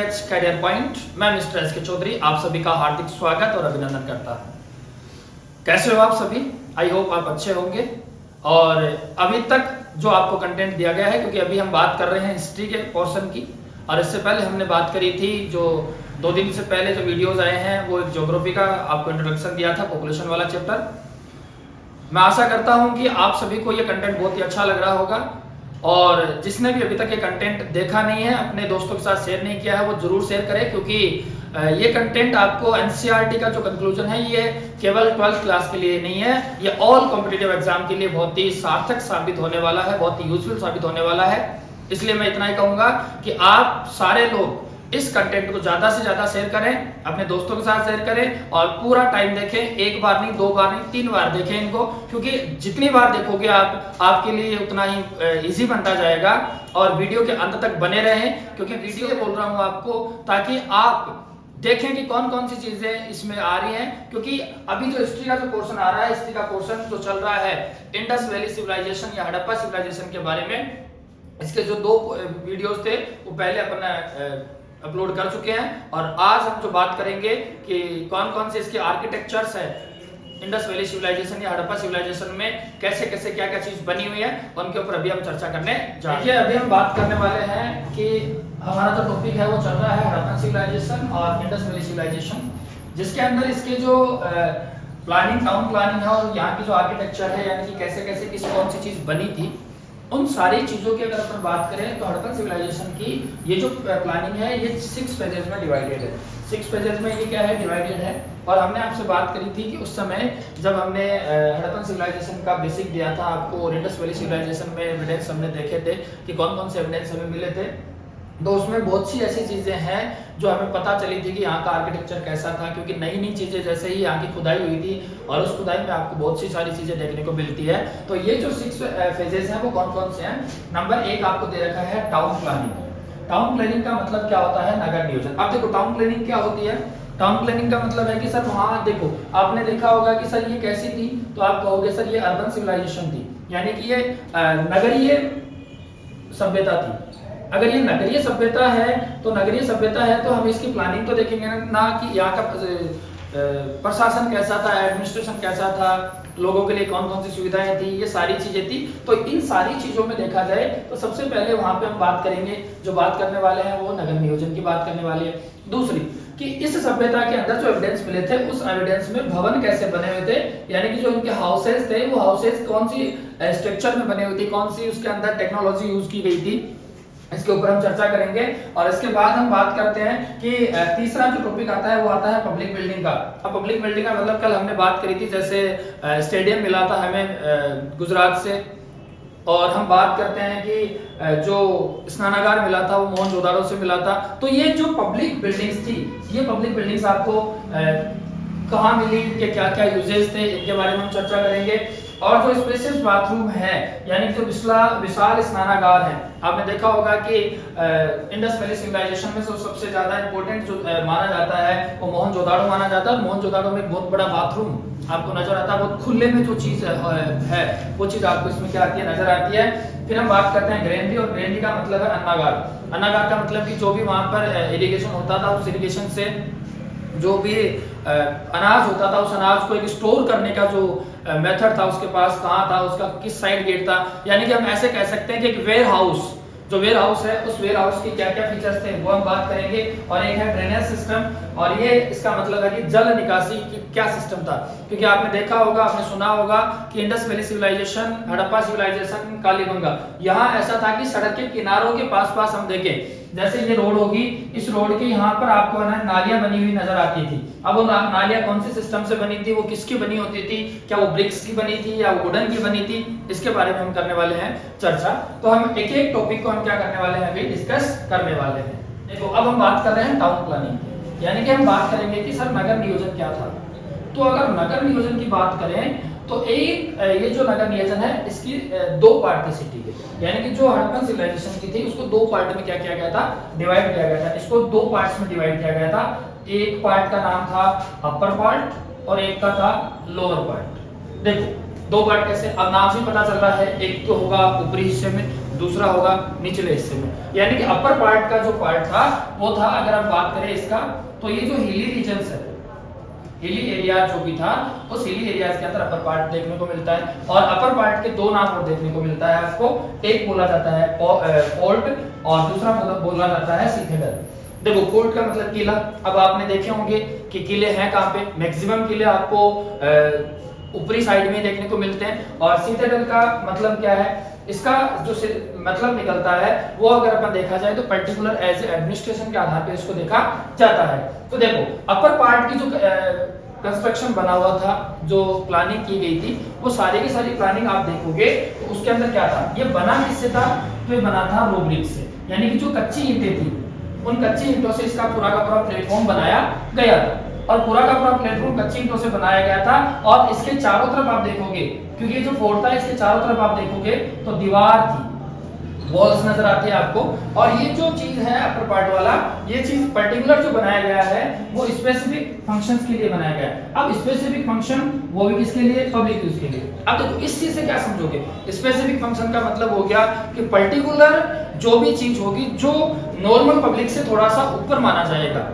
H career point. मैं mister S K Chaudhary आप सभी का हार्दिक स्वागत और अभिनंदन करता हूं। कैसे हो आप सभी? आई होप आप अच्छे होंगे। और अभी तक जो आपको कंटेंट दिया गया है, क्योंकि अभी हम बात कर रहे हैं हिस्ट्री के पोर्शन की, और इससे पहले हमने बात करी थी जो 2 दिन से पहले जो वीडियोस आए हैं वो एक ज्योग्राफी का आपको इंट्रोडक्शन दिया था, पॉपुलेशन वाला चैप्टर। मैं आशा करता हूं कि आप सभी को ये कंटेंट बहुत ही अच्छा लग रहा होगा, और जिसने भी अभी तक ये कंटेंट देखा नहीं है, अपने दोस्तों के साथ शेयर नहीं किया है, वो जरूर शेयर करें, क्योंकि ये कंटेंट आपको एनसीईआरटी का जो कंक्लूजन है ये केवल 12th क्लास के लिए नहीं है, ये ऑल कॉम्पिटिटिव एग्जाम के लिए बहुत ही सार्थक साबित होने वाला है, बहुत ही यूजफुल साबित होने वाला है। इसलिए मैं इतना ही कहूंगा कि आप सारे लोग इस कंटेंट को ज्यादा से ज्यादा शेयर करें, अपने दोस्तों के साथ शेयर करें, और पूरा टाइम देखें। 1 बार नहीं, 2 बार नहीं, 3 बार देखें इनको, क्योंकि जितनी बार देखोगे आप, आपके लिए उतना ही इजी बनता जाएगा। और वीडियो के अंत तक बने रहें, क्योंकि वीडियो बोल रहा हूं आपको ताकि आप देखें कि कौन कौन सी चीजें इसमें आ रही हैं। क्योंकि अभी जो हिस्ट्री का जो पोर्शन आ रहा है, हिस्ट्री का पोर्शन जो चल रहा है इंडस वैली सिविलाइजेशन या हड़प्पा सिविलाइजेशन के बारे में, इसके जो 2 वीडियोस थे वो पहले अपन अपलोड कर चुके हैं। और आज हम जो बात करेंगे कि कौन कौन से इसके आर्किटेक्चर्स है इंडस वैली सिविलाइजेशन या हड़प्पा सिविलाइजेशन में, कैसे कैसे क्या क्या चीज बनी हुई है, उनके ऊपर अभी हम चर्चा करने जा रहे हैं। अभी हम बात करने वाले हैं कि हमारा जो टॉपिक है वो चल रहा है हड़प्पा सिविलाइजेशन और इंडस वैली सिविलाइजेशन, जिसके अंदर इसके जो प्लानिंग, टाउन प्लानिंग है और यहाँ की जो आर्किटेक्चर है, यानी कि कैसे कैसे किस कौन सी चीज बनी थी, उन सारी चीजों की अगर अपन बात करें तो हड़प्पन सिविलाइजेशन की ये जो प्लानिंग है ये 6 फेजेस में डिवाइडेड है। 6 फेजेस में ये क्या है, डिवाइडेड है। और हमने आपसे बात करी थी कि उस समय जब हमने हड़प्पन सिविलाइजेशन का बेसिक दिया था आपको, और इंडस वैली सिविलाइजेशन में एविडेंस हमने देखे थे कि कौन कौन से एविडेंस हमें मिले थे, तो उसमें बहुत सी ऐसी चीजें हैं जो हमें पता चली थी कि यहाँ का आर्किटेक्चर कैसा था, क्योंकि नई नई चीजें जैसे ही यहाँ की खुदाई हुई थी, और उस खुदाई में आपको बहुत सी सारी चीजें देखने को मिलती है। तो ये जो 6 फेजेस हैं वो कौन कौन से हैं? नंबर 1 आपको दे रखा है टाउन प्लानिंग। टाउन प्लानिंग का मतलब क्या होता है? नगर नियोजन। अब देखो टाउन प्लानिंग क्या होती है। टाउन प्लानिंग का मतलब है कि सर वहाँ देखो, आपने देखा होगा कि सर ये कैसी थी, तो आप कहोगे सर ये अर्बन सिविलाइजेशन थी, यानी कि ये नगरीय सभ्यता थी। अगर ये नगरीय सभ्यता है तो नगरीय सभ्यता है तो हम इसकी प्लानिंग तो देखेंगे ना कि यहाँ का प्रशासन कैसा था, एडमिनिस्ट्रेशन कैसा था, लोगों के लिए कौन कौन सी सुविधाएं थी, ये सारी चीजें थी। तो इन सारी चीजों में देखा जाए तो सबसे पहले वहां पे हम बात करेंगे, जो बात करने वाले हैं वो नगर नियोजन की बात करने वाले हैं। दूसरी कि इस सभ्यता के अंदर जो एविडेंस मिले थे, उस एविडेंस में भवन कैसे बने हुए थे, यानी कि जो इनके हाउसेस थे वो हाउसेस कौन सी स्ट्रक्चर में बने हुए थे, कौन सी उसके अंदर टेक्नोलॉजी यूज की गई थी, इसके ऊपर हम चर्चा करेंगे। और इसके बाद हम बात करते हैं कि तीसरा जो टॉपिक आता है वो आता है पब्लिक बिल्डिंग का। अब पब्लिक बिल्डिंग का मतलब कल हमने बात करी थी, जैसे स्टेडियम मिला था हमें गुजरात से, और हम बात करते हैं कि जो स्नानागार मिला था वो मोहनजोदाड़ो से मिला था। तो ये जो पब्लिक बिल्डिंग्स थी, ये पब्लिक बिल्डिंग्स आपको कहाँ मिली, इनके क्या क्या यूजेस थे, इनके बारे में हम चर्चा करेंगे। और जो स्पेशियस बाथरूम है, यानी जो विशाल स्नानागार है, आपने देखा होगा कि इंडस वैली सिविलाइजेशन में सबसे ज्यादा इंपॉर्टेंट जो माना जाता है वो मोहनजोदाड़ो माना जाता है। मोहनजोदाड़ो में बहुत बड़ा बाथरूम आपको नजर आता है, बहुत खुले में जो चीज है वो चीज आपको इसमें क्या आती है, नजर आती है। फिर हम बात करते हैं ग्रेनरी, और ग्रेनरी का मतलब है अन्नागार। अन्नागार का मतलब कि जो भी वहां पर इरिगेशन होता था, उस इरिगेशन से जो भी अनाज होता था, उस अनाज को एक स्टोर करने का जो मेथड था उसके पास कहाँ था, उसका किस साइड गेट था, यानी कि हम ऐसे कह सकते हैं कि एक वेयर हाउस, जो वेयर हाउस है उस वेयर हाउस के क्या क्या फीचर्स थे वो हम बात करेंगे। और एक है ड्रेनेज सिस्टम, और ये इसका मतलब है कि जल निकासी की क्या सिस्टम था, क्योंकि आपने देखा होगा, आपने सुना होगा कि Indus valley civilization, Harappa civilization, Kalibanga, यहाँ ऐसा था कि सड़क के किनारों के पास पास हम देखें, जैसे ये रोड होगी, इस रोड के यहाँ पर आपको ना नालियां बनी हुई नजर आती थी। अब वो नालियां कौन से सिस्टम से बनी थी, वो किसकी बनी होती थी, क्या वो ब्रिक्स की बनी थी या वुडन की बनी थी, इसके बारे में हम करने वाले हैं चर्चा। तो हम एक एक टॉपिक को हम क्या करने वाले हैं, अभी डिस्कस करने वाले हैं। देखो अब हम बात कर रहे हैं टाउन प्लानिंग, यानी कि हम बात करेंगे कि सर नगर नियोजन क्या था। तो अगर नगर नियोजन की बात करें तो एक ये जो नगर नियोजन है इसकी 2 पार्ट थी सिटी के, यानी कि जो हड़प्पन सिविलाइजेशन की थी उसको 2 पार्ट में क्या किया गया था, डिवाइड किया गया था। इसको 2 पार्ट्स में डिवाइड किया गया था। एक पार्ट का नाम था अपर पार्ट और एक का था लोअर पार्ट। देखो 2 पार्ट कैसे, अब नाम से पता चल रहा है, एक तो होगा ऊपरी हिस्से में, दूसरा होगा निचले हिस्से में। यानी कि अपर पार्ट का जो पार्ट था वो था, अगर आप बात करें इसका, तो ये जो हिली रीजन्स है, हिली एरिया जो भी था, उस हिली एरियाज के अंदर अपर पार्ट देखने को मिलता है। और अपर पार्ट के दो नाम और देखने को मिलता है आपको, एक बोला जाता है फोर्ट और दूसरा बोला जाता है सिथेडल। देखो फोर्ट का मतलब किला, अब आपने देखे होंगे कि किले हैं कहाँ पे, मैक्सिमम किले आपको ऊपरी साइड में देखने को मिलते हैं। और सिथेडल का मतलब क्या है, इसका जो मतलब निकलता है वो अगर अपन देखा जाए तो पर्टिकुलर एज एडमिनिस्ट्रेशन के आधार पर इसको देखा जाता है। तो देखो अपर पार्ट की जो कंस्ट्रक्शन बना हुआ था, जो प्लानिंग की गई थी, वो सारी की सारी प्लानिंग आप देखोगे तो उसके अंदर क्या था, ये बना किससे था, तो ये बना था रो ब्रिक्स से, यानी कि जो कच्ची ईंटें थी उन कच्ची ईंटों से इसका पूरा का पूरा प्लेटफॉर्म बनाया गया था। और पूरा का पूरा प्लेटफॉर्म कच्ची ईंटों से बनाया गया था। और इसके चारों तरफ आप देखोगे, क्योंकि ये जो फोर्ट था इसके चारों तरफ आप देखोगे तो दीवार थी, वॉल्स नजर आते हैं आपको। और ये जो चीज है अपर पार्ट वाला, ये चीज पर्टिकुलर जो बनाया गया है वो स्पेसिफिक फंक्शंस के लिए बनाया गया है। अब स्पेसिफिक फंक्शन वो भी किसके लिए, पब्लिक यूज के लिए। अब देखो इस चीज से क्या समझोगे, स्पेसिफिक फंक्शन का मतलब हो गया कि पर्टिकुलर जो भी चीज होगी जो नॉर्मल पब्लिक से थोड़ा सा ऊपर माना जाएगा,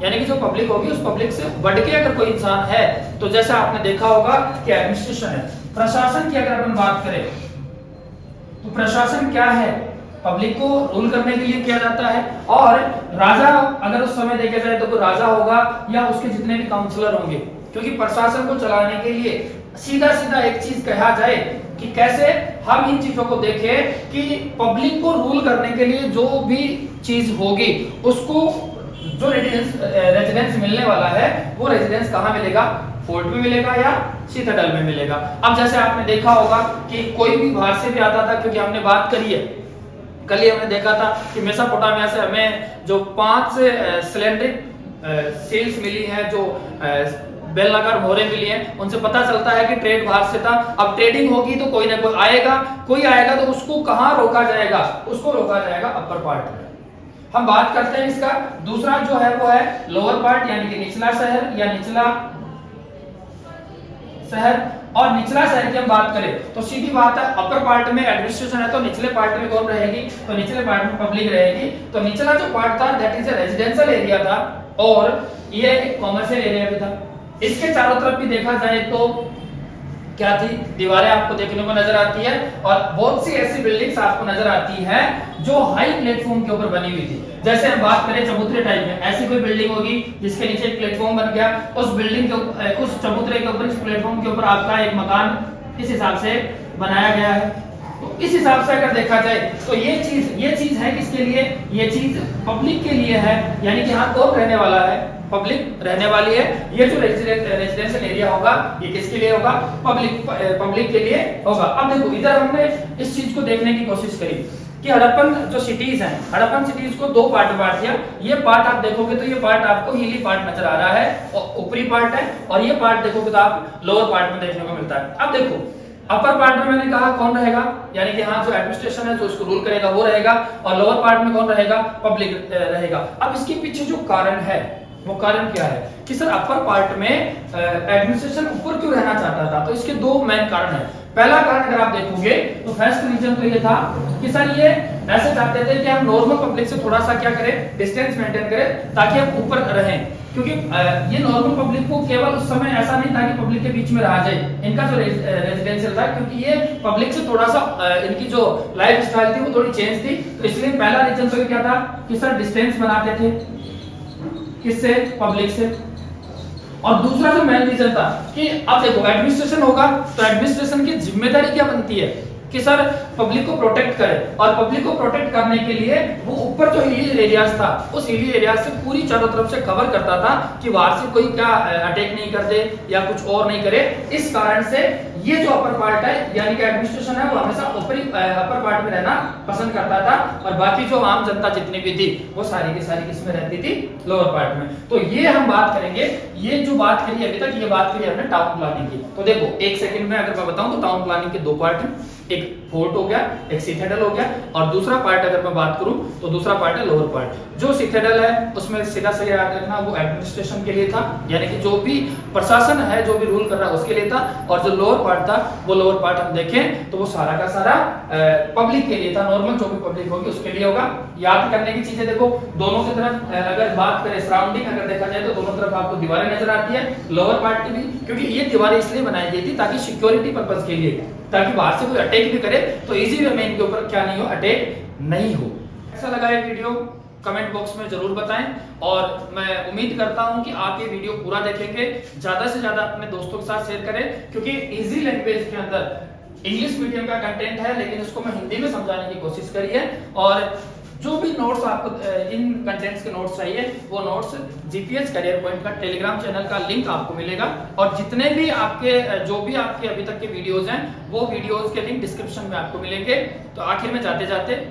यानी कि जो पब्लिक होगी उस पब्लिक से बढ़ के अगर कोई इंसान है, तो जैसे आपने देखा होगा कि एडमिनिस्ट्रेशन है, प्रशासन की अगर अपन बात करें तो प्रशासन क्या है, पब्लिक को रूल करने के लिए किया जाता है। और राजा अगर उस समय देखा जाए तो कोई राजा होगा या उसके जितने भी काउंसलर होंगे, क्योंकि प्रशासन को चलाने के लिए सीधा सीधा एक चीज कहा जाए कि कैसे हम इन चीजों को देखें कि पब्लिक को रूल करने के लिए जो भी चीज होगी उसको जो रेजिडेंस मिलने वाला है वो रेजिडेंस कहाँ मिलेगा, फोर्ट में मिलेगा या सिटाडेल में मिलेगा। अब जैसे आपने देखा होगा कि कोई भी बाहर से भी आता था, क्योंकि हमने बात करी है, कल ही हमने देखा था कि मेसोपोटामिया से हमें जो 5 सिलेंड्रिक सील्स मिली हैं, जो बेलनाकार मोहरें मिली हैं, उनसे पता चलता है कि ट्रेड बाहर से था। अब ट्रेडिंग होगी तो कोई ना कोई आएगा तो उसको कहाँ रोका जाएगा, उसको रोका जाएगा अपर पार्ट में। हम बात करते हैं इसका दूसरा जो है वो है लोअर पार्ट, यानी कि निचला शहर या निचला शहर। और निचला शहर की हम बात करें तो सीधी बात है, अपर पार्ट में एडमिनिस्ट्रेशन है तो निचले पार्ट में कौन रहेगी, तो निचले पार्ट में पब्लिक रहेगी। तो निचला जो पार्ट था that is a residential area था और ये एक कॉमर्शियल एरिया भी था। इसके चारों तरफ भी देखा जाए तो क्या थी, दीवारें आपको देखने को नजर आती है और बहुत सी ऐसी बिल्डिंग्स आपको नजर आती हैं जो हाई प्लेटफॉर्म के ऊपर बनी हुई थी। जैसे हम बात करें चबूतरे टाइप में, ऐसी कोई बिल्डिंग होगी जिसके नीचे एक प्लेटफॉर्म बन गया, उस बिल्डिंग के उस चबूतरे के ऊपर, इस प्लेटफॉर्म के ऊपर आपका एक मकान इस हिसाब से बनाया गया है। तो इस हिसाब से अगर देखा जाए तो ये चीज है किसके लिए, ये चीज पब्लिक के लिए है, यानी कि यहाँ कौन रहने वाला है, पब्लिक रहने वाली है। ये जो रेजिडेंशियल एरिया होगा ये किसके लिए होगा, पब्लिक के लिए होगा। अब देखो इधर हमने इस चीज को देखने की कोशिश करी कि हड़प्पन जो सिटीज हैं, हड़प्पन सिटीज को दो पार्ट में बांट दिया। ये पार्ट आप देखोगे तो ये पार्ट आपको हिली पार्ट नजर आ रहा है और ऊपरी पार्ट है, और ये पार्ट देखोगे तो आप लोअर पार्ट में देखने को मिलता है। अब देखो अपर पार्ट में मैंने कहा कौन रहेगा, यानी कि हाँ जो एडमिनिस्ट्रेशन है जो इसको रूल करेगा वो रहेगा, और लोअर पार्ट में कौन रहेगा, पब्लिक रहेगा। अब इसके पीछे जो कारण है वो कारण क्या है कि सर अपर पार्ट में एडमिनिस्ट्रेशन ऊपर क्यों रहना चाहता था, तो इसके दो मेन कारण है। पहला कारण अगर आप देखोगे तो फर्स्ट रीजन तो ये था कि सर ये ऐसे चाहते थे कि हम नॉर्मल पब्लिक से थोड़ा सा क्या करें, डिस्टेंस मेंटेन करें ताकि हम ऊपर रहें, क्योंकि ये नॉर्मल पब्लिक को केवल उस समय ऐसा नहीं था कि पब्लिक के बीच में रहा जाए, इनका जो रेजिडेंशियल था, क्योंकि ये पब्लिक से थोड़ा सा इनकी जो लाइफ स्टाइल थी वो थोड़ी चेंज थी, तो इसलिए पहला रीजन तो क्या था कि सर डिस्टेंस बनाते थे किससे, पब्लिक से। और दूसरा जो मेन रीजन था कि अब देखो एडमिनिस्ट्रेशन होगा तो एडमिनिस्ट्रेशन की जिम्मेदारी क्या बनती है कि सर पब्लिक को प्रोटेक्ट करे, और पब्लिक को प्रोटेक्ट करने के लिए वो ऊपर जो हिली एरियाज था उस हिली एरियाज से पूरी चारों तरफ से कवर करता था कि बाहर से कोई क्या अटैक नहीं कर दे या कुछ और नहीं करे। इस कारण से ये जो अपर पार्ट है यानी कि एडमिनिस्ट्रेशन है वो हमेशा अपर पार्ट में रहना पसंद करता था, और बाकी जो आम जनता जितनी भी थी वो सारी की सारी किसमें रहती थी, लोअर पार्ट में। तो ये हम बात करेंगे, ये जो बात करी अभी तक ये बात करी हमने टाउन प्लानिंग की। तो देखो एक सेकंड में अगर मैं बताऊं तो टाउन प्लानिंग के दो पार्ट हैं, एक फोर्ट हो गया, एक सिथेडल हो गया, और दूसरा पार्ट अगर मैं बात करूं तो दूसरा पार्ट है लोअर पार्ट। जो सिथेडल है उसमें सीधा से याद रखना वो एडमिनिस्ट्रेशन के लिए था, यानी कि जो भी प्रशासन है, जो भी रूल कर रहा है उसके लिए था, और जो लोअर पार्ट था वो लोअर पार्ट हम देखें तो वो सारा का सारा पब्लिक के लिए था, नॉर्मल जो भी पब्लिक होगी उसके लिए होगा। याद करने की चीजें देखो, दोनों की तरफ अगर बात करें सराउंडिंग अगर देखा जाए तो दोनों तरफ आपको दीवारें नजर आती है, लोअर पार्ट की भी, क्योंकि ये दीवारें इसलिए बनाई गई थी ताकि सिक्योरिटी पर्पस के लिए, ताकि बाहर से कोई अटैक भी करे तो इजी वे में इनके ऊपर क्या नहीं हो, अटैक नहीं हो। ऐसा लगा ये वीडियो कमेंट बॉक्स में जरूर बताएं, और मैं उम्मीद करता हूं कि आप ये वीडियो पूरा देखेंगे, ज्यादा से ज्यादा अपने दोस्तों के साथ शेयर करें, क्योंकि इजी लैंग्वेज के अंदर इंग्लिश मीडियम का कंटेंट है, लेकिन इसको मैं हिंदी में समझाने की कोशिश करी है। और जो भी नोट्स आपको इन कंटेंट्स के नोट्स चाहिए वो नोट्स जीपीएस करियर पॉइंट का टेलीग्राम चैनल का लिंक आपको मिलेगा, और जितने भी आपके जो भी आपके अभी तक के वीडियोस हैं वो वीडियोस के लिंक डिस्क्रिप्शन में आपको मिलेंगे। तो आखिर में जाते जाते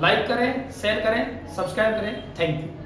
लाइक करें, शेयर करें, सब्सक्राइब करें। Thank you.